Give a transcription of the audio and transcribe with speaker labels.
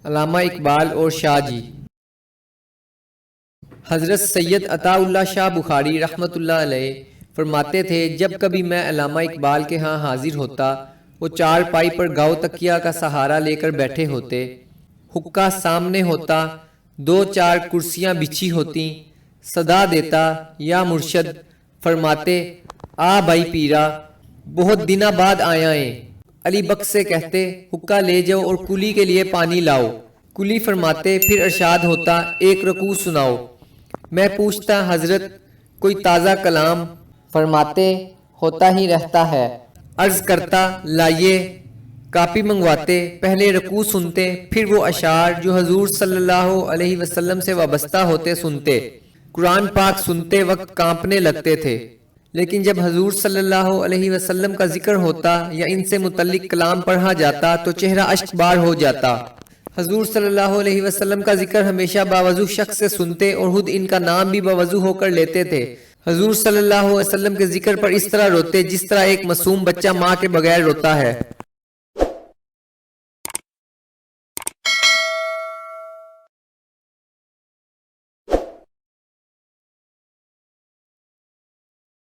Speaker 1: علامہ اقبال اور شاہ جی۔ حضرت سید عطا اللہ شاہ بخاری رحمۃ اللہ علیہ فرماتے تھے، جب کبھی میں علامہ اقبال کے ہاں حاضر ہوتا، وہ چار پائی پر گاؤ تکیہ کا سہارا لے کر بیٹھے ہوتے، حقہ سامنے ہوتا، دو چار کرسیاں بچھی ہوتیں، صدا دیتا یا مرشد، فرماتے آ بھائی پیرا، بہت دنہ بعد آیا ہیں۔ علی بک سے کہتے حقہ لے جاؤ اور کلی کے لیے پانی لاؤ، کلی فرماتے پھر ارشاد ہوتا ایک رکوع سناؤ۔ میں پوچھتا حضرت کوئی تازہ کلام، فرماتے ہوتا ہی رہتا ہے۔ عرض کرتا لائیے، کاپی منگواتے، پہلے رکوع سنتے، پھر وہ اشعار جو حضور صلی اللہ علیہ وسلم سے وابستہ ہوتے سنتے۔ قرآن پاک سنتے وقت کانپنے لگتے تھے، لیکن جب حضور صلی اللہ علیہ وسلم کا ذکر ہوتا یا ان سے متعلق کلام پڑھا جاتا تو چہرہ اشک بار ہو جاتا۔ حضور صلی اللہ علیہ وسلم کا ذکر ہمیشہ باوضو شخص سے سنتے اور خود ان کا نام بھی باوضو ہو کر لیتے تھے۔ حضور صلی اللہ علیہ وسلم کے ذکر پر اس طرح روتے جس طرح ایک معصوم بچہ ماں کے بغیر روتا ہے۔